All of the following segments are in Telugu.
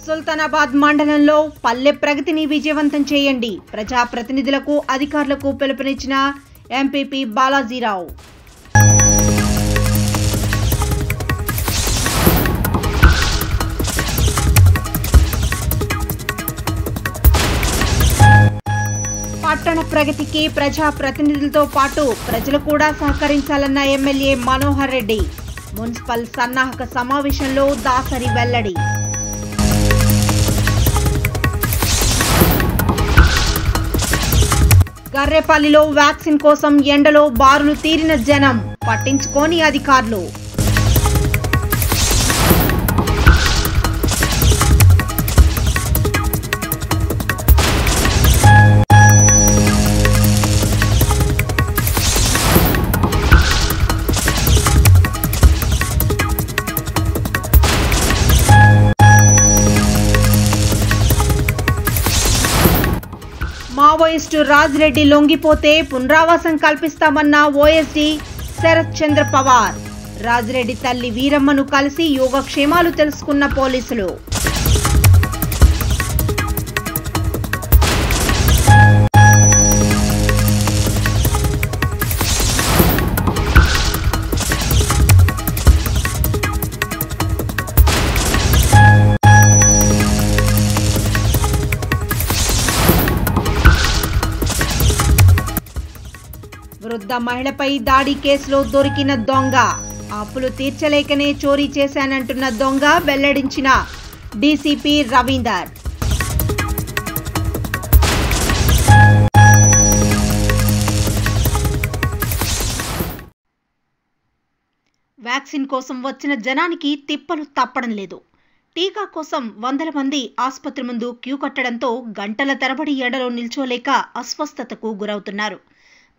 సుల్తానాబాద్ మండలంలో పల్లె ప్రగతిని విజయవంతం చేయండి. ప్రజాప్రతినిధులకు అధికారులకు పిలుపునిచ్చిన ఎంపీపీ బాలాజీరావు. పట్టణ ప్రగతికి ప్రజాప్రతినిధులతో పాటు ప్రజలు కూడా సహకరించాలన్న ఎమ్మెల్యే మనోహర్ రెడ్డి. మున్సిపల్ సన్నాహక సమావేశంలో దాసరి వెల్లడి. గర్రెపల్లిలో వ్యాక్సిన్ కోసం ఎండలో బారులు తీరిన జనం, పట్టించుకోని అధికారులు. మావోయిస్టు రాజిరెడ్డి లొంగిపోతే పునరావాసం కల్పిస్తామన్న ఓఎస్డీ శరత్ చంద్ర పవార్. రాజిరెడ్డి తల్లి వీరమ్మను కలిసి యోగక్షేమాలు తెలుసుకున్న పోలీసులు. వృద్ధ మహిళపై దాడి కేసులో దొరికిన దొంగ. అప్పులు తీర్చలేకనే చోరీ చేశానంటున్న దొంగ వెల్లడించిన డీసీపీ రవీందర్. వ్యాక్సిన్ కోసం వచ్చిన జనానికి తిప్పలు తప్పడం లేదు. టీకా కోసం వందల మంది ఆసుపత్రి ముందు క్యూ కట్టడంతో గంటల తరబడి ఎండలో నిల్చోలేక అస్వస్థతకు గురవుతున్నారు.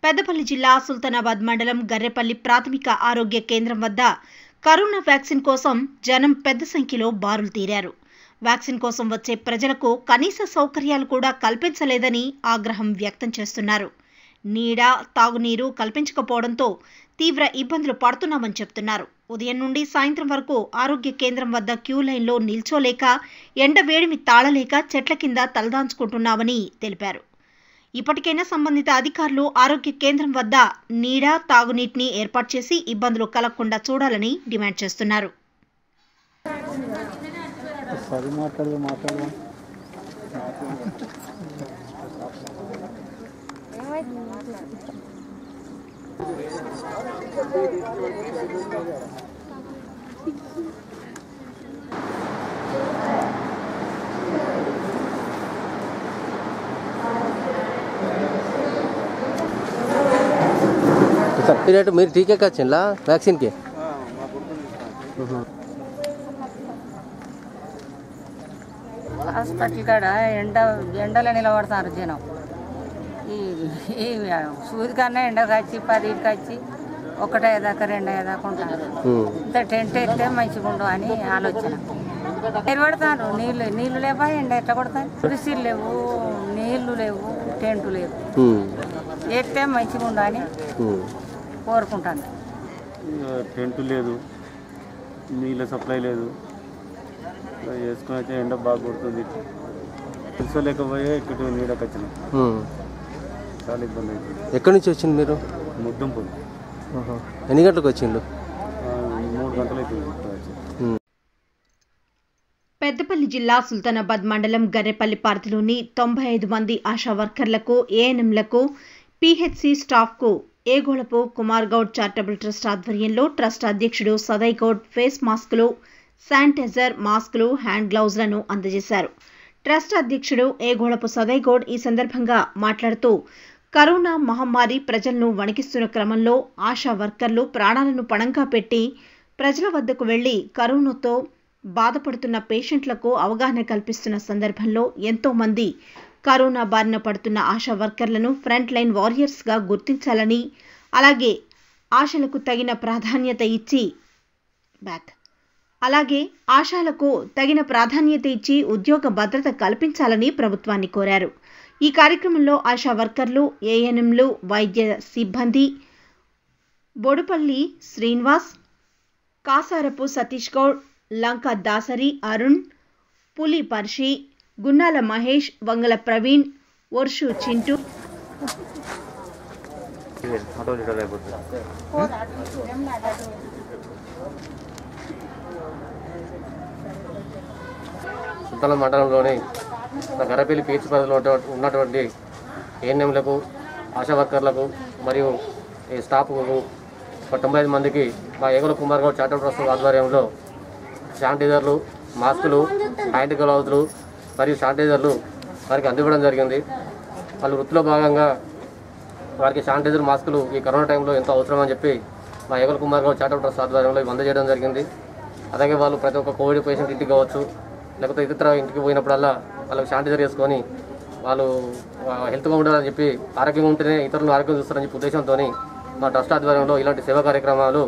పెద్దపల్లి జిల్లా సుల్తానాబాద్ మండలం గర్రెపల్లి ప్రాథమిక ఆరోగ్య కేంద్రం వద్ద కరోనా వ్యాక్సిన్ కోసం జనం పెద్ద సంఖ్యలో బారులు తీరారు. వ్యాక్సిన్ కోసం వచ్చే ప్రజలకు కనీస సౌకర్యాలు కూడా కల్పించలేదని ఆగ్రహం వ్యక్తం చేస్తున్నారు. నీడ, తాగునీరు కల్పించకపోవడంతో తీవ్ర ఇబ్బందులు పడుతున్నామని చెప్తున్నారు. ఉదయం నుండి సాయంత్రం వరకు ఆరోగ్య కేంద్రం వద్ద క్యూ లైన్లో నిల్చోలేక ఎండ వేడిమి తాళలేక చెట్ల కింద తలదాంచుకుంటున్నామని తెలిపారు. ఇప్పటికైనా సంబంధిత అధికారులు ఆరోగ్య కేంద్రం వద్ద నీడ, తాగునీటిని ఏర్పాటు చేసి ఇబ్బందులు కలగకుండా చూడాలని డిమాండ్ చేస్తున్నారు. మీరు టీకే వచ్చిందా వ్యాక్సిన్కి? హాస్పిటల్ కాడ ఎండలో నిలబడతారు జనం. ఈ సూది కన్నా ఎండకు వచ్చి 10కి వచ్చి 1 దాకా 2 దాకా ఉంటారు. ఇంత టెంట్ ఎత్తే మంచిగా ఉండు అని ఆలోచన. నిలబడతారు. నీళ్ళు లేవా, ఎండ ఎట్లా కొడతారు? కుర్చీలు లేవు, నీళ్లు లేవు, టెంటు లేవు. ఎత్తే మంచిగా ఉండు అని కోరుకుంటాను. టెంట్ లేదు, నీళ్ళ సప్లై లేదు, వేసుకుని అయితే ఎండ బాగా కొడుతుంది. తెలుసుకోలేకపోయే ఇక్కడ నీడకి వచ్చినాం. చాలా ఇబ్బంది అవుతుంది. ఎక్కడి నుంచి వచ్చింది మీరు? ముద్దంపూడి. ఎన్ని గంటలకు వచ్చిండు? 3 గంటలు అవుతుంది. పెద్దపల్లి జిల్లా సుల్తానాబాద్ మండలం గర్రెపల్లి పరిధిలోని 95 మంది ఆశా వర్కర్లకు, ఏఎన్ఎంలకు, పీహెచ్సి స్టాఫ్కు ఏగోళపు కుమార్ గౌడ్ చారిటబుల్ ట్రస్ట్ ఆధ్వర్యంలో ట్రస్ట్ అధ్యక్షుడు సదయ్ గౌడ్ ఫేస్ మాస్కులు, శానిటైజర్, మాస్కులు, హ్యాండ్ గ్లౌజ్లను అందజేశారు. ట్రస్ట్ అధ్యక్షుడు ఏగోళపు సదయ్ గౌడ్ ఈ సందర్భంగా మాట్లాడుతూ, కరోనా మహమ్మారి ప్రజలను వణికిస్తున్న క్రమంలో ఆశా వర్కర్లు ప్రాణాలను పణంగా పెట్టి ప్రజల వద్దకు వెళ్లి కరోనాతో బాధపడుతున్న పేషెంట్లకు అవగాహన కల్పిస్తున్న సందర్భంలో ఎంతో మంది కరోనా బారిన పడుతున్న ఆశా వర్కర్లను ఫ్రంట్ లైన్ వారియర్స్గా గుర్తించాలని, అలాగే ఆశలకు తగిన ప్రాధాన్యత ఇచ్చి అలాగే ఆశాలకు తగిన ప్రాధాన్యత ఇచ్చి ఉద్యోగ భద్రత కల్పించాలని ప్రభుత్వాన్ని కోరారు. ఈ కార్యక్రమంలో ఆశా వర్కర్లు, ఏఎన్ఎంలు, వైద్య సిబ్బంది బొడుపల్లి శ్రీనివాస్, కాసారపు సతీష్ గౌడ్, లంక దాసరి అరుణ్, పులి పర్షి, గున్నాల మహేష్, వంగల ప్రవీణ్, వర్షు చింటూ సుల్తాన్ మండలంలోని గరపల్లి పీచ్ పరిధిలో ఉన్నటువంటి ఏఎన్ఎంలకు, ఆశా వర్కర్లకు మరియు ఈ స్టాఫ్కు 95 మందికి మా ఏగుల కుమార్ గౌడ్ చారిటబుల్ ట్రస్ట్ ఆధ్వర్యంలో శానిటైజర్లు, మాస్కులు, హ్యాండ్ గ్లౌజులు మరియు శానిటైజర్లు వారికి అందివ్వడం జరిగింది. వాళ్ళు వృత్తిలో భాగంగా వారికి శానిటైజర్, మాస్కులు ఈ కరోనా టైంలో ఎంతో అవసరం అని చెప్పి మా ఏగుల కుమార్ గౌడ్ చారిటబుల్ ట్రస్ట్ ఆధ్వర్యంలో ఇవి అందజేయడం జరిగింది. అలాగే వాళ్ళు ప్రతి ఒక్క కోవిడ్ పేషెంట్ ఇంటికి కావచ్చు, లేకపోతే ఇతర ఇంటికి పోయినప్పుడల్లా వాళ్ళకి శానిటైజర్ వేసుకొని వాళ్ళు హెల్త్గా ఉండాలని చెప్పి, ఆరోగ్యంగా ఉంటేనే ఇతరులను ఆరోగ్యం చూస్తారని చెప్పి ఉద్దేశంతో మా ట్రస్ట్ ఆధ్వర్యంలో ఇలాంటి సేవా కార్యక్రమాలు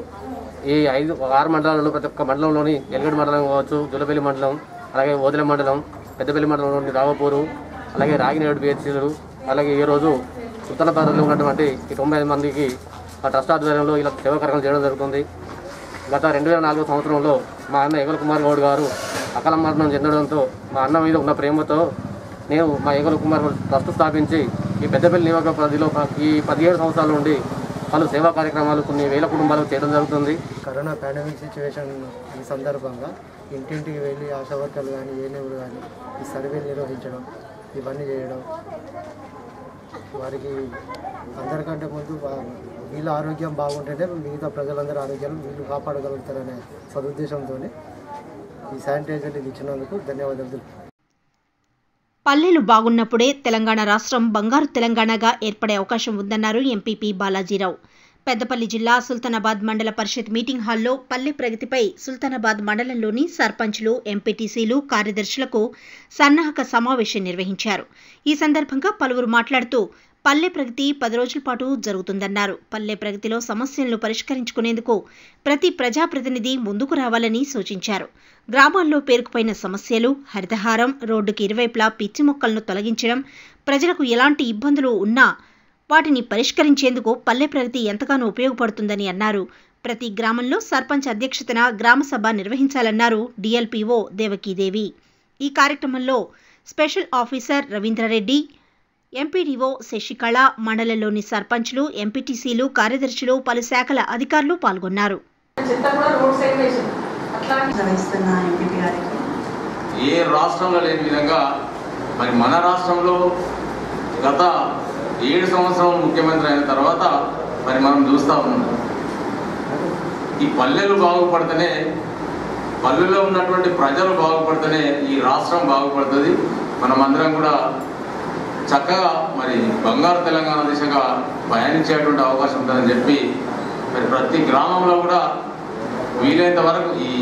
ఈ 6 మండలాలలో ప్రతి ఒక్క మండలంలోని ఎల్గడ్ మండలం కావచ్చు, జులపల్లి మండలం, అలాగే ఓదెల మండలం, పెద్దపల్లి మండలంలోని రావపూరు, అలాగే రాగినేడు బిహెచ్సీలు, అలాగే ఈరోజు సుల్తానాబాద్లో ఉన్నటువంటి ఈ 95 మందికి మా ట్రస్ట్ ఆధ్వర్యంలో ఇలా సేవా కార్యక్రమాలు చేయడం జరుగుతుంది. గత 2004 సంవత్సరంలో మా అన్న ఏగుల కుమార్ గౌడ్ గారు అకాల మరణం చెందడంతో మా అన్న మీద ఉన్న ప్రేమతో నేను మా ఏగుల కుమార్ గౌడ్ ట్రస్ట్ స్థాపించి ఈ పెద్దపల్లి నియోజక పరిధిలో ఈ 17 సంవత్సరాల నుండి పలు సేవా కార్యక్రమాలు కొన్ని వేల కుటుంబాలకు చేయడం జరుగుతుంది. కరోనా పాండమిక్ సిచ్యువేషన్ ఈ సందర్భంగా ఇంటింటికి వెళ్ళి ఆశా వర్కర్లు కానీ, ఏఎన్ఎంలు కానీ ఈ సర్వేలు నిర్వహించడం, ఇవన్నీ చేయడం, వారికి అందరికంటే ముందు వీళ్ళ ఆరోగ్యం బాగుంటేనే మిగతా ప్రజలందరూ ఆరోగ్యాలు వీళ్ళు కాపాడగలుగుతారనే సదుద్దేశంతో ఈ శానిటైజర్లు ఇచ్చినందుకు ధన్యవాదాలు. పల్లెలు బాగున్నప్పుడే తెలంగాణ రాష్ట్రం బంగారు తెలంగాణగా ఏర్పడే అవకాశం ఉందన్నారు ఎంపీపీ బాలాజీరావు. పెద్దపల్లి జిల్లా సుల్తానాబాద్ మండల పరిషత్ మీటింగ్ హాల్లో పల్లె ప్రగతిపై సుల్తానాబాద్ మండలంలోని సర్పంచ్లు, ఎంపీటీసీలు, కార్యదర్శులకు సన్నాహక సమావేశం నిర్వహించారు. ఈ సందర్భంగా పలువురు మాట్లాడుతూ పల్లె ప్రగతి 10 రోజుల పాటు జరుగుతుందన్నారు. పల్లె ప్రగతిలో సమస్యలను పరిష్కరించుకునేందుకు ప్రతి ప్రజాప్రతినిధి ముందుకు రావాలని సూచించారు. గ్రామాల్లో పేరుకుపోయిన సమస్యలు, హరితహారం, రోడ్డుకి ఇరువైపులా పిచ్చి మొక్కలను తొలగించడం, ప్రజలకు ఎలాంటి ఇబ్బందులు ఉన్నా వాటిని పరిష్కరించేందుకు పల్లె ప్రగతి ఎంతగానో ఉపయోగపడుతుందని అన్నారు. ప్రతి గ్రామంలో సర్పంచ్ అధ్యక్షతన గ్రామసభ నిర్వహించాలన్నారు డిఎల్పీఓ దేవకీదేవి. ఈ కార్యక్రమంలో special officer Ravindra Reddy, MPDO Sasikala, మండలంలోని సర్పంచ్లు, ఎంపీటీసీలు, కార్యదర్శులు, పలు శాఖల అధికారులు పాల్గొన్నారు. ఏ రాష్ట్రంలో లేని విధంగా మరి మన రాష్ట్రంలో గత 7 సంవత్సరాలు ముఖ్యమంత్రి అయిన తర్వాత మరి మనం చూస్తూ ఉన్నాం. ఈ పల్లెలు బాగుపడితేనే, పల్లెల్లో ఉన్నటువంటి ప్రజలు బాగుపడితేనే ఈ రాష్ట్రం బాగుపడుతుంది. మనమందరం కూడా చక్కగా మరి బంగారు తెలంగాణ దిశగా పయనించేటువంటి అవకాశం ఉంటుందని చెప్పి మరి ప్రతి గ్రామంలో కూడా వీలైనంత వరకు ఈ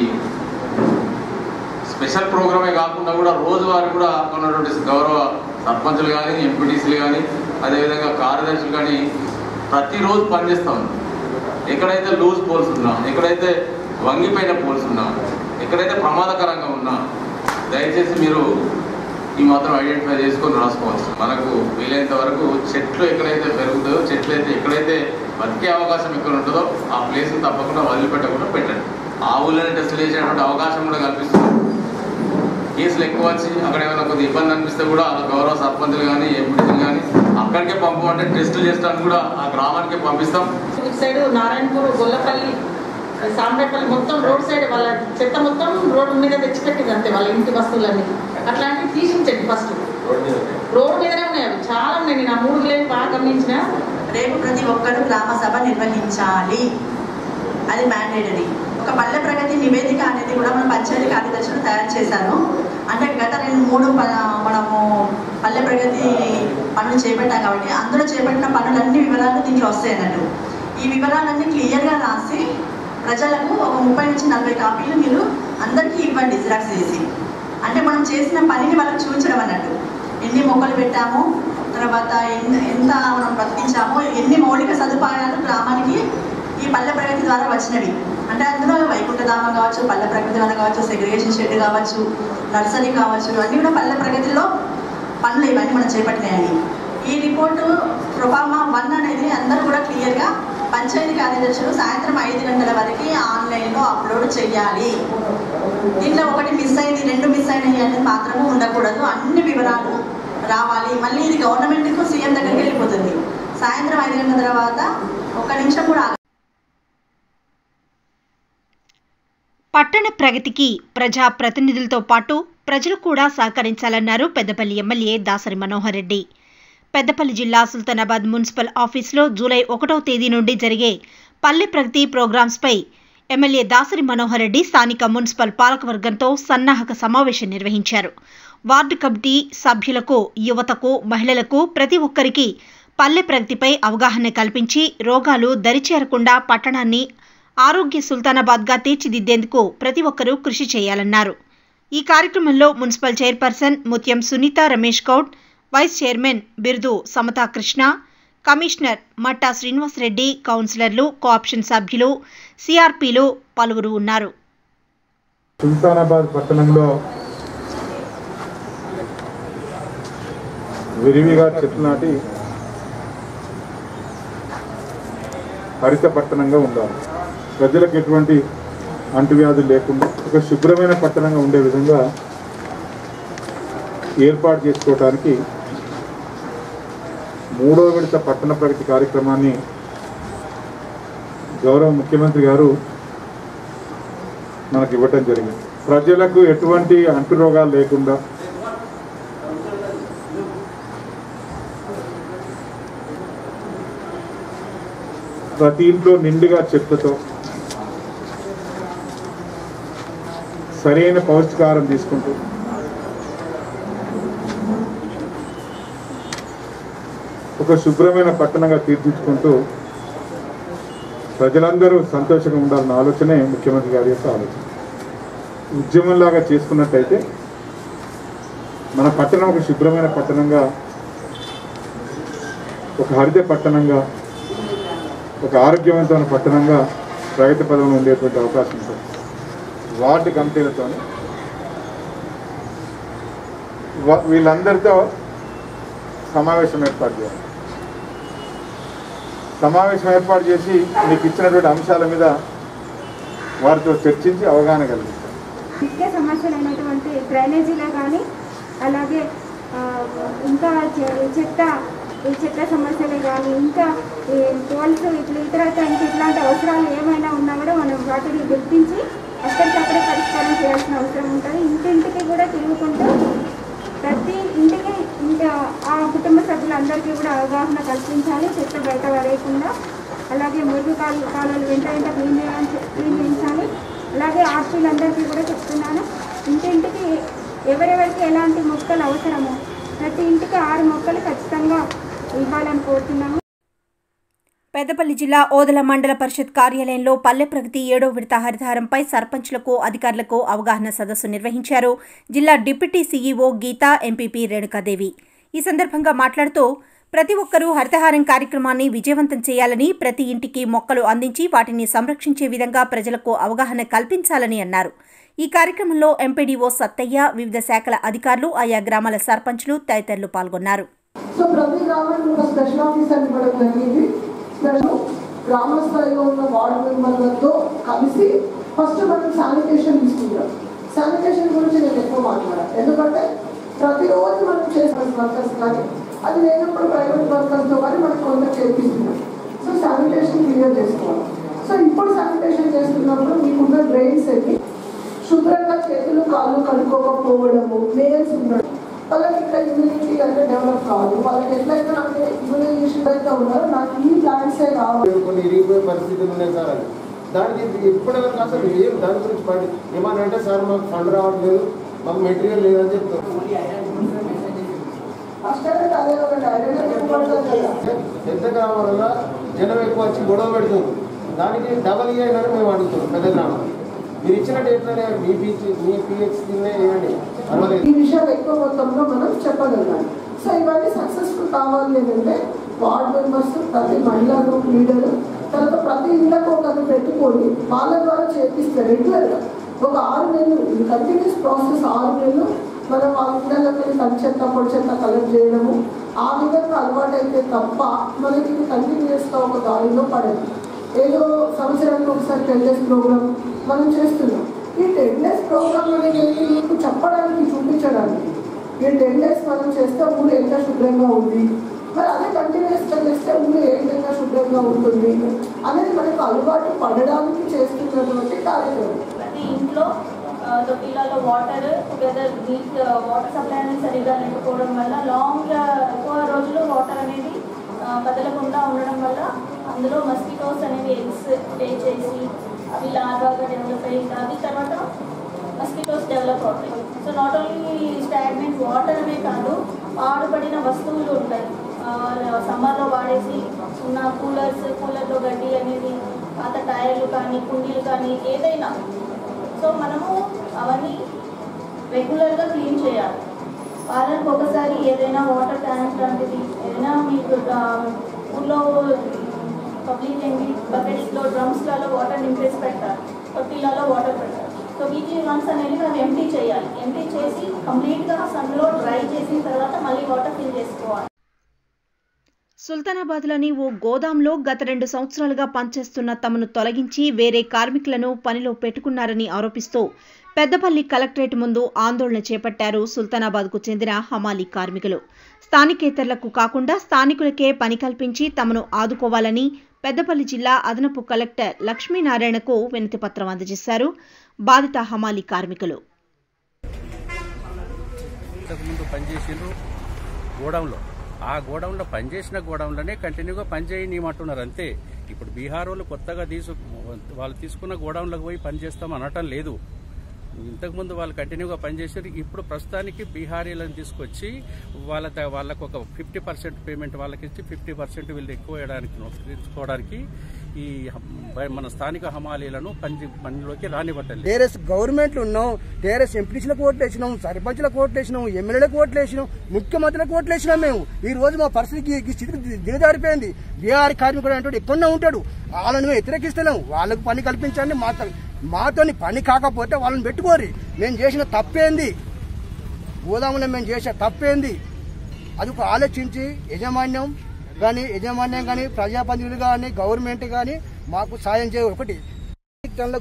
స్పెషల్ ప్రోగ్రామే కాకుండా కూడా రోజువారీ కూడా ఉన్నటువంటి గౌరవ సర్పంచులు కానీ, ఎంపీటీసీలు కానీ, అదేవిధంగా కార్యదర్శులు కానీ ప్రతిరోజు పనిచేస్తాం. ఎక్కడైతే లూజ్ పోల్స్ ఉన్నా, ఎక్కడైతే వంగిపోయిన పోల్స్ ఉన్నా, ఎక్కడైతే ప్రమాదకరంగా ఉన్నా దయచేసి మీరు ఈ మాత్రం ఐడెంటిఫై చేసుకొని రాసుకోవచ్చు. మనకు వీలైనంత వరకు చెట్లు ఎక్కడైతే పెరుగుతుందో, చెట్లు అయితే ఎక్కడైతే బతికే అవకాశం ఎక్కడ ఉంటుందో ఆ ప్లేస్ తప్పకుండా వదిలిపెట్టకుండా పెట్టండి. ఆ ఊళ్ళని టెస్టులు చేసేటువంటి అవకాశం కూడా కల్పిస్తుంది. కేసులు ఎక్కువ వచ్చి అక్కడ ఏమైనా కొద్ది ఇబ్బంది అనిపిస్తే కూడా గౌరవ సర్పంచులు కానీ, ఎంపీటీలు కానీ అక్కడికే పంపమంటే టెస్టులు చేస్తాను కూడా ఆ గ్రామానికే పంపిస్తాం. ఇటు సైడ్ నారాయణపూర్, గొల్లపల్లి, సాంబేపల్లి మొత్తం రోడ్ సైడ్ వాళ్ళ చెత్త మొత్తం రోడ్డు మీద తెచ్చిపెట్టింది అంతే, వాళ్ళ ఇంటి వస్తువులన్నీ అట్లాంటివి తీసించండి. ఫస్ట్ రోడ్డు మీదనే ఉన్నాయి, అవి చాలా ఉన్నాయి. నేను ఆ 3 విలేజ్ బాగా గమనించిన. రేపు ప్రతి ఒక్కరు గ్రామ సభ నిర్వహించాలి, అది మ్యాండేటరీ. ఒక పల్లె ప్రగతి నివేదిక అనేది కూడా మన పంచాయతీ కార్యదర్శులు తయారు చేశారు. అంటే గత 2-3 మనము పల్లె ప్రగతి పనులు చేపట్టాం కాబట్టి అందులో చేపట్టిన పనులన్నీ వివరాలు దీంట్లో వస్తాయి అన్నట్టు. ఈ వివరాలన్నీ క్లియర్గా రాసి ప్రజలకు ఒక 30-40 కాపీలు మీరు అందరికీ ఇవ్వండి జిరాక్స్ చేసి. అంటే మనం చేసిన పనిని వాళ్ళకి చూపించడం అన్నట్టు. ఎన్ని మొక్కలు పెట్టాము, తర్వాత ఎంత మనం బ్రతికించాము, ఎన్ని మౌలిక సదుపాయాలు గ్రామానికి ఈ పల్లె ప్రగతి ద్వారా వచ్చినవి అంటే అందులో వైకుంఠధామం కావచ్చు, పల్లె ప్రగతి వనం కావచ్చు, సెగ్రిగేషన్ షెడ్ కావచ్చు, నర్సరీ కావచ్చు, ఇవన్నీ కూడా పల్లె ప్రగతిలో పనులు ఇవన్నీ మనం చేపట్టినాయని. ఈ రిపోర్టు ప్రొఫార్మా 1 అనేది అందరూ కూడా క్లియర్గా పంచాయతీ కార్యదర్శులు సాయంత్రం 5 గంటల వరకు ఆన్లైన్లో అప్లోడ్ చేయాలి. దీంట్లో ఒకటి మిస్ అయింది, 2 మిస్ అయినాయి అనేది మాత్రమే ఉండకూడదు. అన్ని వివరాలు రావాలి. మళ్ళీ ఇది గవర్నమెంట్కు సీఎం దగ్గరికి వెళ్ళిపోతుంది. సాయంత్రం 5 గంటల తర్వాత 1 నిమిషం కూడా. పట్టణ ప్రగతికి ప్రజా ప్రతినిధులతో పాటు ప్రజలు కూడా సహకరించాలన్నారు పెద్దపల్లి ఎమ్మెల్యే దాసరి మనోహర్ రెడ్డి. పెద్దపల్లి జిల్లా సుల్తానాబాద్ మున్సిపల్ ఆఫీసులో జూలై 1వ తేదీ నుండి జరిగే పల్లె ప్రగతి ప్రోగ్రామ్స్పై ఎమ్మెల్యే దాసరి మనోహర్ రెడ్డి స్థానిక మున్సిపల్ పాలకవర్గంతో సన్నాహక సమావేశం నిర్వహించారు. వార్డు కమిటీ సభ్యులకు, యువతకు, మహిళలకు ప్రతి ఒక్కరికి పల్లె ప్రగతిపై అవగాహన కల్పించి రోగాలు దరిచేరకుండా పట్టణాన్ని ఆరోగ్య సుల్తానాబాద్గా తీర్చిదిద్దేందుకు ప్రతి ఒక్కరూ కృషి చేయాలన్నారు. ఈ కార్యక్రమంలో మున్సిపల్ చైర్పర్సన్ ముత్యం సునీత రమేష్ గౌడ్, వైస్ చైర్మన్ బిర్దు సమతా కృష్ణ, కమిషనర్ మట్టా శ్రీనివాసరెడ్డి, కౌన్సిలర్లు, కోఆప్షన్ సభ్యులు, సిఆర్పీలు పలువురు ఉన్నారు. సుల్తానాబాద్ పట్టణంలో విరివిగా చెట్లు నాటి హరిత పట్టణంగా ఉండాలి. ప్రజలకు ఎటువంటి అంటువ్యాధులు లేకుండా ఒక శుభ్రమైన పట్టణంగా ఉండే విధంగా ఏర్పాటు చేసుకోవడానికి 3వ విడత పట్టణ ప్రగతి కార్యక్రమాన్ని గౌరవ ముఖ్యమంత్రి గారు మనకు ఇవ్వటం జరిగింది. ప్రజలకు ఎటువంటి అంటురోగాలు లేకుండా ప్రతి ఇంట్లో నిండుగా చెట్లతో సరైన పౌష్టికాహారం తీసుకుంటూ ఒక శుభ్రమైన పట్టణంగా తీర్చిదిద్దుకుంటూ ప్రజలందరూ సంతోషంగా ఉండాలన్న ఆలోచనే ముఖ్యమంత్రి గారి యొక్క ఆలోచన. ఉద్యమంలాగా చేసుకున్నట్టయితే మన పట్టణం ఒక శుభ్రమైన పట్టణంగా, ఒక హరిత పట్టణంగా, ఒక ఆరోగ్యవంతమైన పట్టణంగా ప్రగతి పదంలో ఉండేటువంటి అవకాశం ఉంటుంది. వార్డు కమిటీలతో వీళ్ళందరితో సమావేశం ఏర్పాటు చేయాలి. సమావేశం ఏర్పాటు చేసి మీకు ఇచ్చినటువంటి అంశాల మీద వారితో చర్చించి అవగాహన కలిగిస్తారు. ముఖ్య సమస్యలు అయినటువంటి డ్రైనేజీలో కానీ, అలాగే ఇంకా చెత్త సమస్యలే కానీ, ఇంకా టోల్స్ ఇట్లాంటి అవసరాలు ఏమైనా ఉన్నా కూడా మనం వాటిని గుర్తించి అక్కడికక్కడే పరిష్కారం చేయాల్సిన అవసరం ఉంటుంది. ఇంటింటికి కూడా తిరుగుకుంటూ ప్రతి ఇంటికి ఆ కుటుంబ సభ్యులందరికీ కూడా అవగాహన కల్పించాలి. చెత్త బయట పడేయకుండా, అలాగే మురుగు కాలువలు వెంట క్లీన్ చేయించాలి. అలాగే ఆర్పీలందరికీ కూడా చెప్తున్నాను, ఇంటింటికి ఎవరెవరికి ఎలాంటి మొక్కలు అవసరమో ప్రతి ఇంటికి 6 మొక్కలు ఖచ్చితంగా ఇవ్వాలని కోరుతున్నాము. పెద్దపల్లి జిల్లా ఓదెల మండల పరిషత్ కార్యాలయంలో పల్లె ప్రగతి 7వ విడత హరితహారంపై సర్పంచ్లకు, అధికారులకు అవగాహన సదస్సు నిర్వహించారు. జిల్లా deputy CEO Geetha, MPP Renuka Devi. ఈ సందర్భంగా మాట్లాడుతూ ప్రతి ఒక్కరూ హరితహారం కార్యక్రమాన్ని విజయవంతం చేయాలని, ప్రతి ఇంటికి మొక్కలు అందించి వాటిని సంరక్షించే విధంగా ప్రజలకు అవగాహన కల్పించాలని అన్నారు. ఈ కార్యక్రమంలో ఎంపీడీఓ సత్తయ్య, వివిధ శాఖల అధికారులు, ఆయా గ్రామాల సర్పంచ్లు తదితరులు పాల్గొన్నారు. ప్రతి గ్రామానికి ఒక స్పెషల్ ఆఫీసర్ ఇవ్వడం జరిగింది. గ్రామ స్థాయిలో ఉన్న వార్డు మెంబర్లతో కలిసి ఫస్ట్ మనం శానిటేషన్ తీసుకుంటాం. శానిటేషన్ గురించి నేను ఎక్కువ మాట్లాడాను, ఎందుకంటే ప్రతిరోజు మనం చేసిన వర్కర్స్ కానీ, అది లేనప్పుడు ప్రైవేట్ వర్కర్స్తో కానీ మనకు కొంత చేపిస్తున్నాం. సో శానిటేషన్ క్లియర్ చేసుకోవాలి. సో ఇప్పుడు శానిటేషన్ చేస్తున్నప్పుడు మీకున్న డ్రైన్స్ ఎన్ని శుభ్రంగా చేతులు కాళ్ళు కడుక్కోకపోవడము, నేల్స్ ఉండడం, వాళ్ళకి ఇంకా ఇమ్యూనిటీ అంటే డెవలప్ కావాలి. వాళ్ళకి ఎట్లయితే అంటే ఇమ్యూనైజేషన్ అయితే ఉన్నారో నాకు ఈ ప్లాంట్సే కావాలి. కొన్ని ఇరిగిపోయే పరిస్థితులు ఉన్నాయి సార్. అది దానికి ఇప్పటివరకు అసలు ఏం దాని గురించి పడి ఏమన్నా అంటే సార్ మాకు ఫండ్ రావట్లేదు, మాకు మెటీరియల్ లేదని చెప్తారు. పెద్ద గ్రామాలలో జనం ఎక్కువ వచ్చి గొడవ పెడుతుంది. దానికి డబల్ ఇయ్యాలని మేము అడుగుతున్నాం. పెద్ద గ్రామం మీరు ఇచ్చిన డేట్లోనే మీ పిహెచ్ ఇవ్వండి. ఈ విషయాలు ఎక్కువ మొత్తంలో మనం చెప్పగలగాలి. సో ఇవన్నీ సక్సెస్ఫుల్ కావాలి అంటే వార్డ్ మెంబర్స్, ప్రతి మహిళలు, లీడరు తర్వాత ప్రతి ఇళ్ళకు ఒకరిని పెట్టుకొని వాళ్ళ ద్వారా చేపిస్తే రెగ్యులర్గా ఒక 6 నెలలు ఇది కంటిన్యూస్ ప్రాసెస్. 6 నెలలు మనం ఆ ఇళ్ళకి వెళ్ళి తడి చెత్త పొడి చెత్త కలెక్ట్ చేయడము ఆ విధంగా అలవాటు అయితే తప్ప మనకి కంటిన్యూస్గా ఒక దారిలో పడదు. ఏదో సంవత్సరానికి ఒకసారి 10 days ప్రోగ్రామ్ మనం చేస్తున్నాం. ఈ 10 days ప్రోగ్రామ్ అనేది మీకు చెప్పడానికి చూపించడానికి ఈ 10 days మనం చేస్తే ఊరు ఎంత శుభ్రంగా ఉంది, మరి అదే కంటిన్యూస్గా చేస్తే ఊరు ఏ విధంగా శుభ్రంగా ఉంటుంది అనేది మనకు అలవాటు పడడానికి చేస్తున్నటువంటి కార్యక్రమం. ప్రతి ఇంట్లో తొట్టిలలో వాటర్ టుగెదర్ వాటర్ సప్లై అనేది సరిగ్గా లేకపోవడం వల్ల ఎక్కువ రోజులు వాటర్ అనేది కదలకుండా ఉండడం వల్ల అందులో మస్కిటోస్ అనేవి ఎగ్స్ లే చేసి అవి లార్వాగా డెవలప్ అయ్యి అది తర్వాత మస్కిటోస్ డెవలప్ అవుతాయి. So not only stagnant water అనే కాదు, పాడుపడిన వస్తువులు ఉంటాయి. సమ్మర్లో వాడేసి ఉన్న కూలర్లో గడ్డి అనేది, పాత టైర్లు కానీ కుండీలు కానీ ఏదైనా, సో మనము అవన్నీ రెగ్యులర్గా క్లీన్ చేయాలి. వారానికి ఒకసారి ఏదైనా వాటర్ ట్యాంక్ లాంటిది ఏదైనా మీకు ఊళ్ళో పబ్లిక్ ఏంటి బకెట్స్లో డ్రమ్స్లలో వాటర్ నింపేసి పెట్టాలి, తొట్టిలలో వాటర్ పెట్టాలి. సో వీక్లీ వన్స్ అనేది మనం ఎంటీ చేయాలి. ఎంటీ చేసి కంప్లీట్గా సన్లో డ్రై చేసిన తర్వాత మళ్ళీ వాటర్ ఫిల్ చేసుకోవాలి. సుల్తానాబాద్లోని ఓ గోదాంలో గత 2 సంవత్సరాలుగా పనిచేస్తున్న తమను తొలగించి వేరే కార్మికులను పనిలో పెట్టుకున్నారని ఆరోపిస్తూ పెద్దపల్లి కలెక్టరేట్ ముందు ఆందోళన చేపట్టారు సుల్తానాబాద్కు చెందిన హమాలీ కార్మికులు. స్థానికేతరులకు కాకుండా స్థానికులకే పని కల్పించి తమను ఆదుకోవాలని పెద్దపల్లి జిల్లా అదనపు కలెక్టర్ లక్ష్మీనారాయణకు వినతిపత్రం అందజేశారు బాధిత హమాలీ కార్మికులు. ఆ గోడౌన్లో పనిచేసిన గోడౌన్లోనే కంటిన్యూగా పనిచేయనిమంటున్నారు అంతే. ఇప్పుడు బీహార్ వాళ్ళు కొత్తగా వాళ్ళు తీసుకున్న గోడౌన్లకు పోయి పనిచేస్తాం అనటం లేదు. ఇంతకుముందు వాళ్ళు కంటిన్యూగా పనిచేసారు. ఇప్పుడు ప్రస్తుతానికి బీహారీలను తీసుకొచ్చి వాళ్ళకు ఒక 50% పేమెంట్ వాళ్ళకి ఇచ్చి 50% వీళ్ళు ఎక్కువ తీసుకోవడానికి ఈ మన స్థానిక హమాలీలను పనిలోకి రానివ్వట్లేదు. టీఆర్ఎస్ గవర్నమెంట్లు ఉన్నాం, టీఆర్ఎస్ ఎంపీసీలకు ఓట్లు వేసినాం, సర్పంచ్లకు ఓట్లు వేసినాం, ఎమ్మెల్యేలకు ఓట్లు వేసినాం, ముఖ్యమంత్రికి ఓట్లు వేసినాం. మేము ఈ రోజు మా పరిస్థితికి స్థితికి దిగజారిపోయింది. బీహార్ కార్మికుడు అంటే ఎక్కడో ఉంటాడు, వాళ్ళని వ్యతిరేకిస్తలేము. వాళ్ళకు పని కల్పించండి, మాతోని పని కాకపోతే వాళ్ళని పెట్టుకోరి. మేము చేసిన తప్పేంది, గోదాములో మేము చేసిన తప్పేంది అది ఆలోచించి యజమాన్యం కానీ ప్రజాప్రతినిధులు కానీ గవర్నమెంట్ కానీ మాకు సాయం చేయ. ఒకటి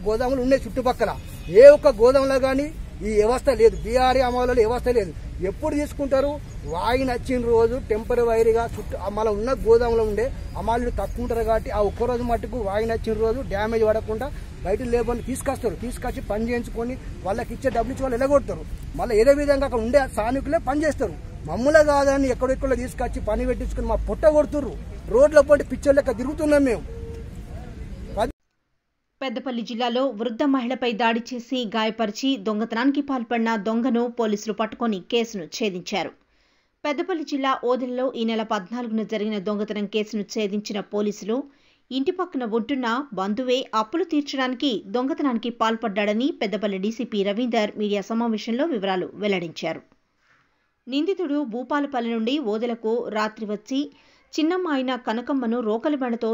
గోదాములు ఉన్నాయి చుట్టుపక్కల, ఏ ఒక్క గోదాములో కానీ ఈ వ్యవస్థ లేదు. బీఆర్ఏ అమలులో వ్యవస్థ లేదు. ఎప్పుడు తీసుకుంటారు? వాయిన్ వచ్చిన రోజు టెంపరీగా మళ్ళీ ఉన్న గోదాములో ఉండే అమలు తక్కువ ఉంటారు కాబట్టి ఆ ఒక్కరోజు మట్టుకు వాయిన్ వచ్చిన రోజు డ్యామేజ్ పడకుండా బయట లేబర్ని తీసుకొచ్చి పని చేయించుకొని వాళ్ళకి ఇచ్చే డబ్బులు ఇచ్చి వాళ్ళు ఎలగొడతారు. మళ్ళీ ఏదో విధంగా అక్కడ ఉండే స్థానికులే పని చేస్తారు. మమ్మల్ని కాదని ఎక్కడెక్కడో తీసుకొచ్చి పని పెట్టించుకుని మా పుట్ట కొడుతుర్రు. రోడ్ల పోటీ పిచ్చర్ లెక్క తిరుగుతున్నాం మేము. పెద్దపల్లి జిల్లాలో వృద్ధ మహిళపై దాడి చేసి గాయపరిచి దొంగతనానికి పాల్పడిన దొంగను పోలీసులు పట్టుకొని కేసును ఛేదించారు. పెద్దపల్లి జిల్లా ఓదెలలో ఈ నెల 14న జరిగిన దొంగతనం కేసును ఛేదించిన పోలీసులు ఇంటి పక్కన ఉంటున్న బంధువే అప్పులు తీర్చడానికి దొంగతనానికి పాల్పడ్డాడని పెద్దపల్లి డీసీపీ రవీందర్ మీడియా సమావేశంలో వివరాలు వెల్లడించారు. నిందితుడు భూపాలపల్లి నుండి ఓదెలకు రాత్రి వచ్చి చిన్నమ్మ అయిన కనకమ్మను రోకలిబండతో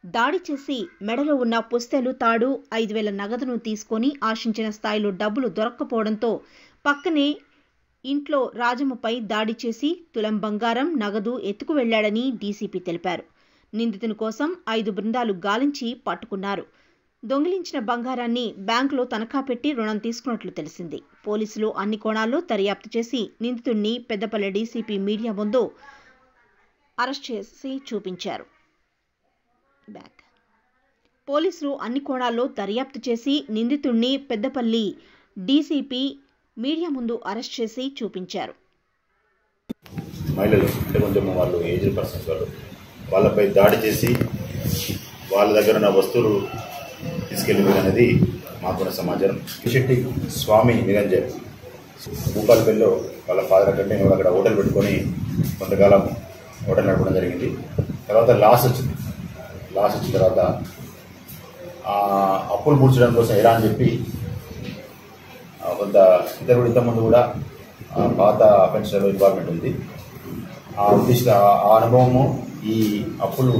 దాడి చేసి మెడలో ఉన్న పుస్తెలు తాడు 5,000 నగదును తీసుకొని ఆశించిన స్థాయిలో డబ్బులు దొరక్కపోవడంతో పక్కనే ఇంట్లో రాజమ్మపై దాడి చేసి తులం బంగారం నగదు ఎత్తుకు వెళ్లాడని డీసీపీ తెలిపారు. నిందితుని కోసం 5 బృందాలు గాలించి పట్టుకున్నారు. దొంగిలించిన బంగారాన్ని బ్యాంకులో తనఖా పెట్టి రుణం తీసుకున్నట్లు తెలిసింది. పోలీసులు అన్ని కోణాల్లో దర్యాప్తు చేసి నిందితుడిని పెద్దపల్లి డీసీపీ మీడియా ముందు అరెస్ట్ చేసి చూపించారు. పోలీసులు అన్ని కోణాల్లో దర్యాప్తు చేసి నిందితుడిని పెద్దపల్లి డీసీపీ మీడియా ముందు అరెస్ట్ చేసి చూపించారు. మహిళలు అంటే కొంచెం వాళ్ళు ఏజ్డ్ పర్సన్స్ వాళ్ళపై దాడి చేసి వాళ్ళ దగ్గర ఉన్న వస్తువులు తీసుకెళ్ళిపోయినది మాకున్న సమాచారం. శెట్టి స్వామి నిరంజన్ భూపాలపల్లిలో వాళ్ళ ఫాదర్ కంటే అక్కడ హోటల్ పెట్టుకొని కొంతకాలం హోటల్ నడపడం జరిగింది. తర్వాత లాస్ వచ్చిన తర్వాత అప్పులు పూడ్చడం కోసం ఎలా అని చెప్పి కొంత ఇంతకుముందు కూడా పాత అఫెన్స్లలో ఇన్వాల్వ్మెంట్ ఉంది. ఆ అనుభవము ఈ అప్పులు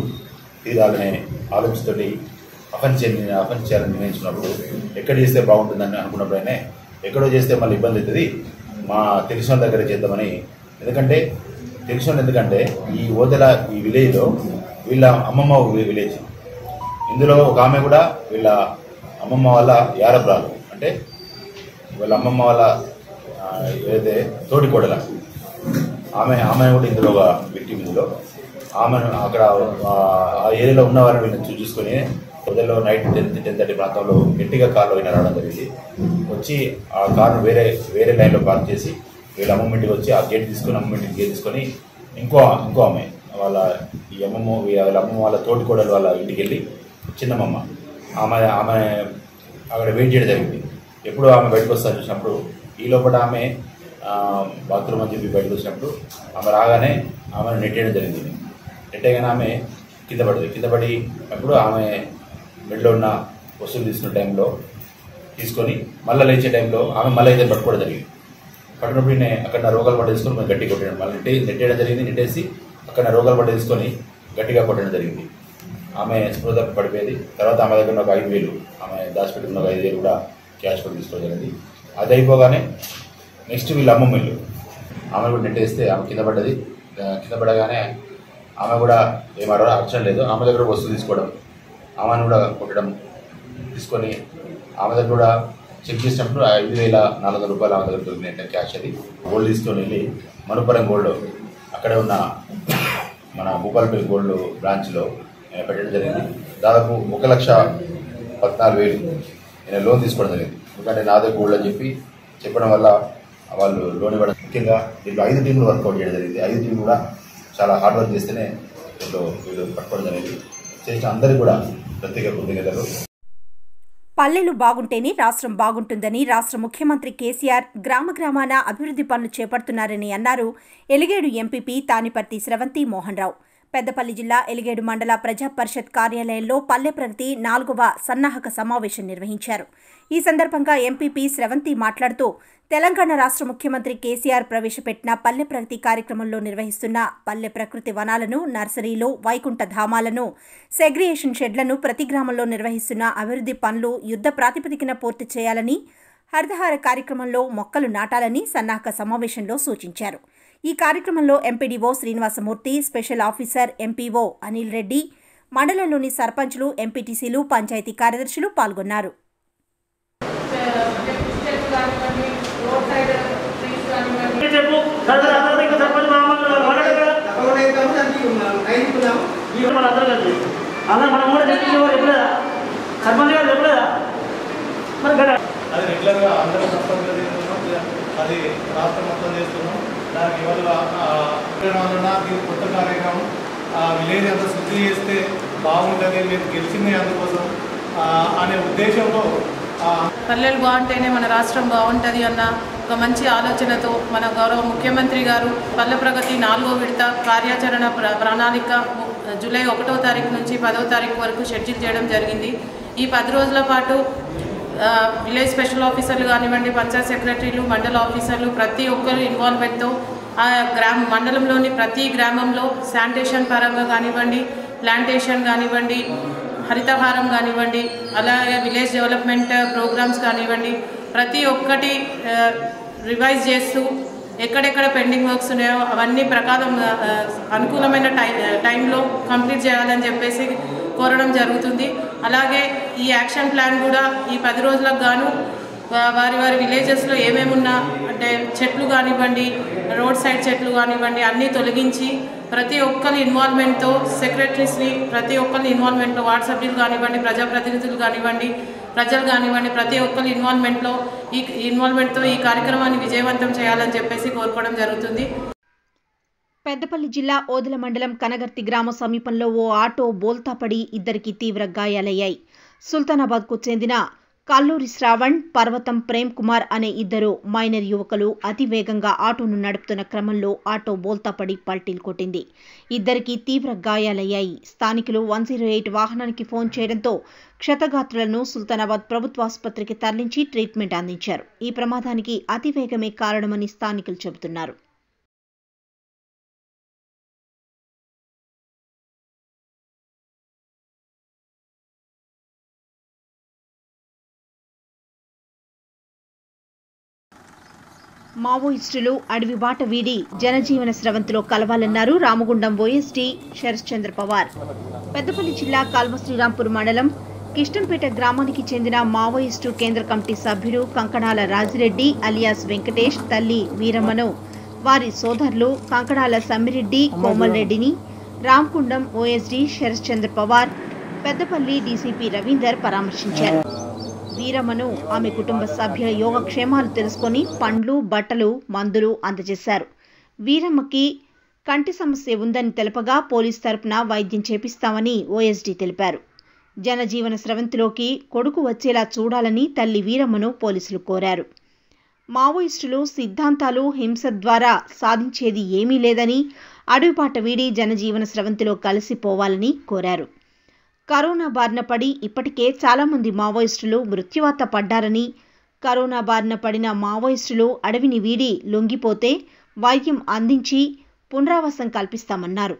తీరాలనే ఆలోచనతోటి అఫెన్స్ చేయాలని నిర్ణయించుకున్నప్పుడు ఎక్కడ చేస్తే బాగుంటుందని అనుకున్నప్పుడైనా ఎక్కడో చేస్తే మళ్ళీ ఇబ్బంది అవుతుంది, మా తెలిసిన దగ్గర చేద్దామని. ఎందుకంటే ఈ ఓదెల ఈ విలేజ్లో వీళ్ళ అమ్మమ్మ విలేజ్, ఇందులో ఒక ఆమె కూడా వీళ్ళ అమ్మమ్మ వాళ్ళ యారబ్రాలు, అంటే వీళ్ళ అమ్మమ్మ వాళ్ళ ఏదైతే తోటికోడల ఆమె కూడా ఇందులో ఒక విక్టిమ్. ఇందులో ఆమెను అక్కడ ఆ ఏరియాలో ఉన్న వారిని వీళ్ళని చూసుకొని ఉదయంలో నైట్ 10-10:30 ప్రాంతంలో గట్టిగా కారులో అయినా రావడం జరిగింది. వచ్చి ఆ కారును వేరే లైన్లో పార్క్ చేసి వీళ్ళ అమ్మమ్మ ఇంటికి వచ్చి ఆ గేట్ తీసుకొని అమ్మమ్మ ఇంటికి గేట్ తీసుకొని ఇంకో ఆమె వాళ్ళ వీళ్ళ అమ్మమ్మ వాళ్ళ తోటికోడలు వాళ్ళ ఇంటికి వెళ్ళి చిన్నమ్మ ఆమె అక్కడ వెయిట్ చేయడం జరిగింది. ఎప్పుడు ఆమె బయటకు వస్తా చూసినప్పుడు ఈ లోపల ఆమె బాత్రూమ్ అని చెప్పి బయటకు వచ్చినప్పుడు ఆమె రాగానే ఆమెను నెట్టేయడం జరిగింది. నెట్టేగానే ఆమె కింద పడి అప్పుడు ఆమె మెడలో ఉన్న వస్తువులు తీసుకున్న టైంలో తీసుకొని మళ్ళీ లేచే టైంలో ఆమె మళ్ళీ అయితే పట్టుకోవడం జరిగింది. పట్టినప్పుడు నేను అక్కడ రోగాలు పట్ట తీసుకొని మేము గట్టిగా కొట్టడం, మళ్ళీ నెట్టేయడం జరిగింది. నెట్టేసి అక్కడ రోగాలు పట్ట తీసుకొని గట్టిగా కొట్టడం జరిగింది. ఆమె స్పృహ పడిపోయేది. తర్వాత ఆమె దగ్గర ఒక 5,000 ఆమె దాచిపెట్టుకున్న 5,000 కూడా క్యాష్ కూడా తీసుకోవడం జరిగింది. అది అయిపోగానే నెక్స్ట్ వీళ్ళ అమ్మమ్మ ఇల్లు, ఆమె కూడా నెట్టేస్తే ఆమె కింద పడ్డది. కింద పడగానే ఆమె కూడా ఏమారో అర్చన లేదు, ఆమె దగ్గర వస్తువు తీసుకోవడం, ఆమెను కూడా కొట్టడం తీసుకొని ఆమె దగ్గర కూడా చెక్ చేసినప్పుడు 5,400 రూపాయలు ఆమె దగ్గర దొరికిన క్యాష్. అది గోల్డ్ తీసుకొని వెళ్ళి మనుపురం గోల్డ్ అక్కడే ఉన్న మన భూపాలపల్లి గోల్డ్ బ్రాంచ్లో పెట్టడం జరిగింది. దాదాపు 1,14,000 నేను లోన్ తీసుకోవడం జరిగింది. ఎందుకంటే నాదే గోల్డ్ అని చెప్పడం వల్ల వాళ్ళు లోన్ ఇవ్వడం. ముఖ్యంగా దీంట్లో 5 టీంలు వర్కౌట్ చేయడం జరిగింది. 5 టీంలు కూడా చాలా హార్డ్ వర్క్ చేస్తేనే వీళ్ళు పట్టుకోవడం జరిగింది. చేసిన అందరికీ కూడా ప్రత్యేక కృతజ్ఞతలు. పల్లెలు బాగుంటేనే రాష్ట్రం బాగుంటుందని రాష్ట్ర ముఖ్యమంత్రి కేసీఆర్ గ్రామాన అభివృద్ధి పనులు చేపడుతున్నారని అన్నారు ఎలిగేడు ఎంపీపీ తానిపర్తి స్రవంతి మోహన్ రావు. పెద్దపల్లి జిల్లా ఎలిగేడు మండల ప్రజా పరిషత్ కార్యాలయంలో పల్లె ప్రగతి 4వ సన్నాహక సమావేశం నిర్వహించారు. ఈ సందర్భంగా ఎంపీపీ స్రవంతి మాట్లాడుతూ తెలంగాణ రాష్ట్ర ముఖ్యమంత్రి కేసీఆర్ ప్రవేశపెట్టిన పల్లె ప్రగతి కార్యక్రమంలో నిర్వహిస్తున్న పల్లె ప్రకృతి వనాలను, నర్సరీలు, వైకుంఠ ధామాలను, సెగ్రియేషన్ షెడ్లను ప్రతి గ్రామంలో నిర్వహిస్తున్న అభివృద్ధి పనులు యుద్ధ ప్రాతిపదికన పూర్తి చేయాలని, హరితహార కార్యక్రమంలో మొక్కలు నాటాలని సన్నాహక సమావేశంలో సూచించారు. ఈ కార్యక్రమంలో MPDO Srinivasamurthy, special officer MPO Anil Reddy, మండలంలోని సర్పంచ్లు, ఎంపీటీసీలు, పంచాయతీ కార్యదర్శులు పాల్గొన్నారు. అది రెగ్యులర్గా అందరూ సర్పంచ్లు చేస్తున్నాం, అది రాష్ట్రం మొత్తం చేస్తున్నాం. దానికి ఇవాళ దీని కొత్త కార్యక్రమం విలేజ్ అంతా శుద్ధి చేస్తే బాగుంటుంది, మేము గెలిచింది అందుకోసం అనే ఉద్దేశంలో పల్లెలు బాగుంటేనే మన రాష్ట్రం బాగుంటుంది అన్న ఒక మంచి ఆలోచనతో మన గౌరవ ముఖ్యమంత్రి గారు పల్లె ప్రగతి 4వ విడత కార్యాచరణ ప్రణాళిక జూలై 1వ తారీఖు నుంచి 10వ తారీఖు వరకు షెడ్యూల్ చేయడం జరిగింది. ఈ 10 రోజుల పాటు విలేజ్ స్పెషల్ ఆఫీసర్లు కానివ్వండి, పంచాయత్ సెక్రటరీలు, మండల ఆఫీసర్లు ప్రతి ఒక్కరు ఇన్వాల్వ్మెంట్తో ఆ మండలంలోని ప్రతి గ్రామంలో శానిటేషన్ పరంగా కానివ్వండి, ప్లాంటేషన్ కానివ్వండి, హరితహారం కానివ్వండి, అలాగే విలేజ్ డెవలప్మెంట్ ప్రోగ్రామ్స్ కానివ్వండి, ప్రతి ఒక్కటి రివైజ్ చేస్తూ ఎక్కడెక్కడ పెండింగ్ వర్క్స్ ఉన్నాయో అవన్నీ ప్రకారం అనుకూలమైన టైంలో కంప్లీట్ చేయాలని చెప్పేసి కోరడం జరుగుతుంది. అలాగే ఈ యాక్షన్ ప్లాన్ కూడా ఈ 10 రోజులకు గాను వారి విలేజెస్లో ఏమేమున్నా అంటే చెట్లు కానివ్వండి, రోడ్ సైడ్ చెట్లు కానివ్వండి అన్నీ తొలగించి ప్రతి ఒక్కరి ఇన్వాల్వ్మెంట్తో సెక్రటరీస్ని ప్రతి ఒక్కరి ఇన్వాల్వ్మెంట్లో వార్డ్ సభ్యులు కానివ్వండి, ప్రజాప్రతినిధులు కానివ్వండి, ప్రజలు కానివ్వండి ప్రతి ఒక్కరి ఇన్వాల్వ్మెంట్తో ఈ కార్యక్రమాన్ని విజయవంతం చేయాలని చెప్పేసి కోరుకోవడం జరుగుతుంది. పెద్దపల్లి జిల్లా ఓదెల మండలం కనగర్తి గ్రామ సమీపంలో ఓ ఆటో బోల్తాపడి 2కి తీవ్ర గాయాలయ్యాయి. సుల్తానాబాద్కు చెందిన కల్లూరి శ్రావణ్, పర్వతం ప్రేమ్ కుమార్ అనే 2 మైనర్ యువకులు అతి వేగంగా ఆటోను నడుపుతున్న క్రమంలో ఆటో బోల్తాపడి పల్టీలు కొట్టింది. 2కి తీవ్ర గాయాలయ్యాయి. స్థానికులు 108 వాహనానికి ఫోన్ చేయడంతో క్షతగాత్రులను సుల్తానాబాద్ ప్రభుత్వాసుపత్రికి తరలించి ట్రీట్మెంట్ అందించారు. ఈ ప్రమాదానికి అతివేగమే కారణమని స్థానికులు చెబుతున్నారు. మావోయిస్టులు అడవి బాట వీడి జనజీవన స్రవంతిలో కలవాలన్నారు రామగుండం ఓఎస్డీ శరశ్చంద్ర పవార్. పెద్దపల్లి జిల్లా కాల్వశ్రీరాంపూర్ మండలం కిష్టంపేట గ్రామానికి చెందిన మావోయిస్టు కేంద్ర కమిటీ సభ్యుడు కంకణాల రాజిరెడ్డి అలియాస్ వెంకటేష్ తల్లి వీరమ్మను వారి సోదరులు కంకణాల సమ్మిరెడ్డి కోమల్ రెడ్డిని రామగుండం ఓఎస్డీ శరశ్చంద్ర పవార్, పెద్దపల్లి డీసీపీ రవీందర్ పరామర్శించారు. వీరమ్మను ఆమె కుటుంబ సభ్యుల యోగక్షేమాలు తెలుసుకొని పండ్లు, బట్టలు, మందులు అందజేశారు. వీరమ్మకి కంటి సమస్య ఉందని తెలపగా పోలీస్ తరపున వైద్యం చేపిస్తామని ఓఎస్డీ తెలిపారు. జనజీవన స్రవంతిలోకి కొడుకు వచ్చేలా చూడాలని తల్లి వీరమ్మను పోలీసులు కోరారు. మావోయిస్టులు సిద్ధాంతాలు, హింస ద్వారా సాధించేది ఏమీ లేదని, అడవిపాట వీడి జనజీవన స్రవంతిలో కలిసిపోవాలని కోరారు. కరోనా బారిన పడి ఇప్పటికే చాలామంది మావోయిస్టులు మృత్యువాత పడ్డారని, కరోనా బారిన పడిన మావోయిస్టులు అడవిని వీడి లొంగిపోతే వైద్యం అందించి పునరావాసం కల్పిస్తామన్నారు.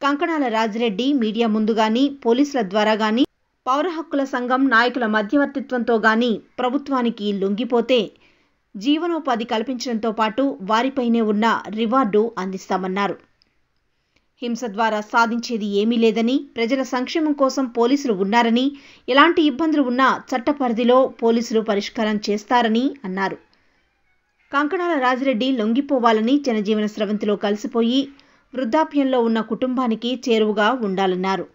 కంకణాల రాజిరెడ్డి మీడియా ముందు గాని, పోలీసుల ద్వారా గాని, పౌర హక్కుల సంఘం నాయకుల మధ్యవర్తిత్వంతో గాని ప్రభుత్వానికి లొంగిపోతే జీవనోపాధి కల్పించడంతో పాటు వారిపైనే ఉన్న రివార్డు అందిస్తామన్నారు. హింస ద్వారా సాధించేది ఏమీ లేదని, ప్రజల సంక్షేమం కోసం పోలీసులు ఉన్నారని, ఎలాంటి ఇబ్బందులు ఉన్నా చట్ట పరిధిలో పోలీసులు పరిష్కారం చేస్తారని అన్నారు. కంకణాల రాజిరెడ్డి లొంగిపోవాలని, జనజీవన స్రవంతిలో కలిసిపోయి వృద్ధాప్యంలో ఉన్న కుటుంబానికి చేరువుగా ఉండాలన్నారు.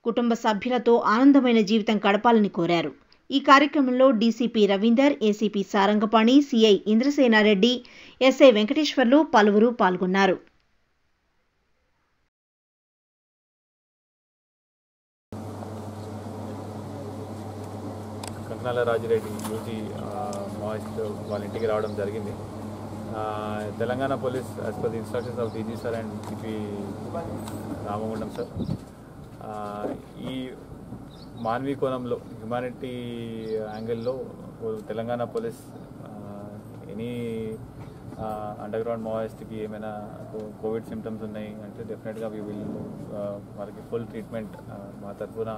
కుటుంబ సభ్యులతో ఆనందమైన జీవితం గడపాలని కోరారు. ఈ కార్యక్రమంలో DCP Ravinder, ACP Sarangapani, CI Indrasena Reddy, SI Venkateswarlu పలువురు పాల్గొన్నారు. కంకణాల రాజిరెడ్డి యూజీ మావోయిస్ట్ వాళ్ళ ఇంటికి రావడం జరిగింది. Telangana police as per the instructions of DG sir and CP Ramagundam sir, ఈ మానవీ కోణంలో హ్యుమానిటీ యాంగిల్లో Telangana police any underground మావోయిస్ట్కి ఏమైనా కోవిడ్ సిమ్టమ్స్ ఉన్నాయి అంటే డెఫినెట్గా వీ విల్ వాళ్ళకి ఫుల్ ట్రీట్మెంట్ మా తరఫున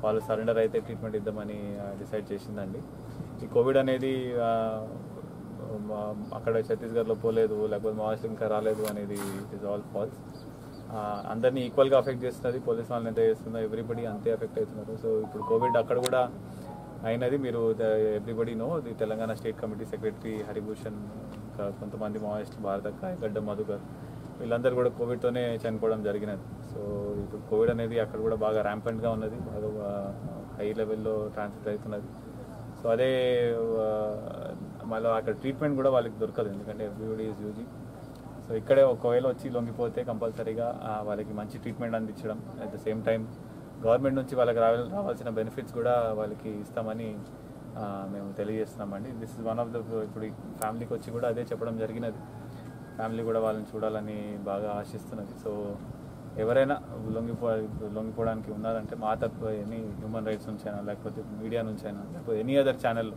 వాళ్ళు సరెండర్ అయితే ట్రీట్మెంట్ ఇద్దామని డిసైడ్ చేసిందండి. ఈ కోవిడ్ అనేది అక్కడ ఛత్తీస్గఢ్లో పోలేదు, లేకపోతే మావోయిస్టులు ఇంకా రాలేదు అనేది ఇట్ ఈస్ ఆల్ ఫాల్స్. అందరినీ ఈక్వల్గా అఫెక్ట్ చేస్తున్నది. పోలీస్ వాళ్ళని ఎంత చేస్తుందో ఎవ్రీబడి అంతే ఎఫెక్ట్ అవుతున్నారు. సో ఇప్పుడు కోవిడ్ అక్కడ కూడా అయినది. మీరు everybody know the Telangana state committee secretary Haribhushan, కొంతమంది మావోయిస్టులు భారతక్క, గడ్డ మధుకర్, వీళ్ళందరూ కూడా కోవిడ్తోనే చనిపోవడం జరిగినది. సో ఇప్పుడు కోవిడ్ అనేది అక్కడ కూడా బాగా ర్యాంపెంట్గా ఉన్నది, బాగా హై లెవెల్లో ట్రాన్స్మిట్ అవుతున్నది. సో అదే మళ్ళీ అక్కడ ట్రీట్మెంట్ కూడా వాళ్ళకి దొరకదు, ఎందుకంటే ఎవ్రీబడి ఈజ్ యూజింగ్. సో ఇక్కడే ఒకవేళ వచ్చి లొంగిపోతే కంపల్సరీగా వాళ్ళకి మంచి ట్రీట్మెంట్ అందించడం, at the same time government నుంచి వాళ్ళకి రావాల్సిన బెనిఫిట్స్ కూడా వాళ్ళకి ఇస్తామని మేము తెలియజేస్తున్నామండి. This is one of the, ఇప్పుడు ఫ్యామిలీకి వచ్చి కూడా అదే చెప్పడం జరిగినది. ఫ్యామిలీ కూడా వాళ్ళని చూడాలని బాగా ఆశిస్తున్నది. సో ఎవరైనా లొంగిపోవడానికి ఉన్నారంటే మా తరపు ఎనీ హ్యూమన్ రైట్స్ నుంచి అయినా, లేకపోతే మీడియా నుంచి అయినా, లేకపోతే ఎనీ అదర్ ఛానల్లో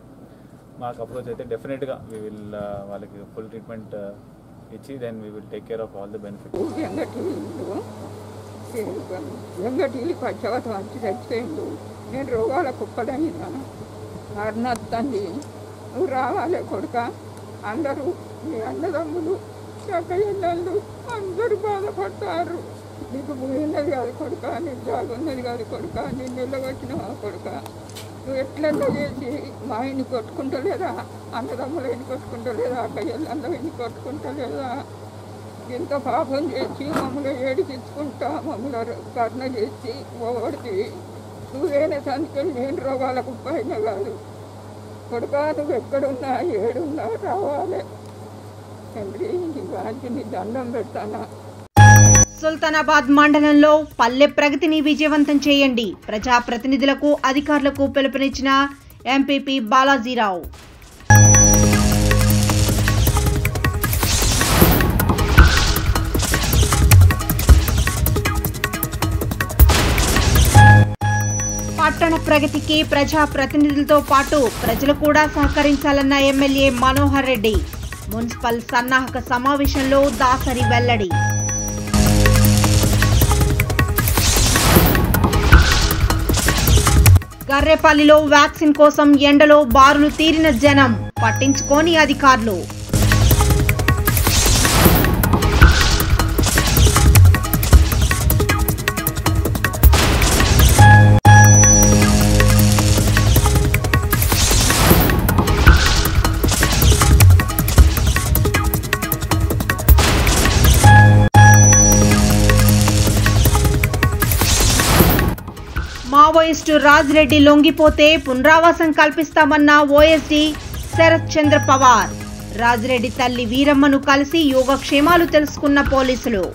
మాకు అప్రోచ్ అయితే డెఫినెట్గా వీ విల్ వాళ్ళకి ఫుల్ ట్రీట్మెంట్ ఇచ్చి then we will take care of all the benefits. వెంగటీలు పచ్చవతం వచ్చి చచ్చిపోయిండు. నేను రోగాల కుప్పలైనా అర్నత్తండి, నువ్వు రావాలి కొడుక. అందరూ మీ అన్నదమ్ములు చక్కయ్యలు అందరూ బాధపడతారు. నీకు పోయినది కాదు కొడుక, నీకు జాగున్నది కాదు కొడుక, నేను నిలగొచ్చినావా కొడుక. నువ్వు ఎట్లన్నా చేసి మా ఆయన్ని కొట్టుకుంటలేదా, అన్నదమ్ములు ఎన్ని కొట్టుకుంటలేదా, అక్కయ్యలు అందరూ ఎన్ని కొట్టుకుంటలేదా. ఎంత పాపం చేసి మమ్మల్ని ఏడిపించుకుంటా, మమ్మల్ని కర్ణ చేసి ఓడితే నువ్వేనే సంఖ్యలు నేను రోగాలకు పైన కాదు కొడుక. నువ్వు ఎక్కడున్నా ఏడున్నా రావాలి తండ్రి, నీ వారికి నీ దండం పెడతానా. సుల్తానాబాద్ మండలంలో పల్లె ప్రగతిని విజయవంతం చేయండి. ప్రజాప్రతినిధులకు, అధికారులకు పిలుపునిచ్చిన ఎంపీపీ బాలాజీరావు. పట్టణ ప్రగతికి ప్రజాప్రతినిధులతో పాటు ప్రజలు కూడా సహకరించాలన్న ఎమ్మెల్యే మనోహర్ రెడ్డి. మున్సిపల్ సన్నాహక సమావేశంలో దాసరి వెల్లడి. గర్రెపల్లిలో వ్యాక్సిన్ కోసం ఎండలో బారులు తీరిన జనం, పట్టించుకోని అధికారులు. మావోయిస్టు రాజ్రెడ్డి లొంగిపోతే పునరావాసం కల్పిస్తామన్న ఓఎస్డీ శరత్ చంద్ర పవార్. రాజ్రెడ్డి తల్లి వీరమ్మను కలిసి యోగక్షేమాలు తెలుసుకున్న పోలీసులు.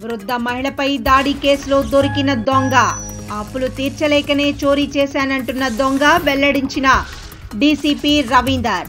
వృద్ధ మహిళపై దాడి కేసులో దొరికిన దొంగ. అప్పులు తీర్చలేకనే చోరీ చేశానంటున్న దొంగ వెల్లడించిన డీసీపీ రవీందర్.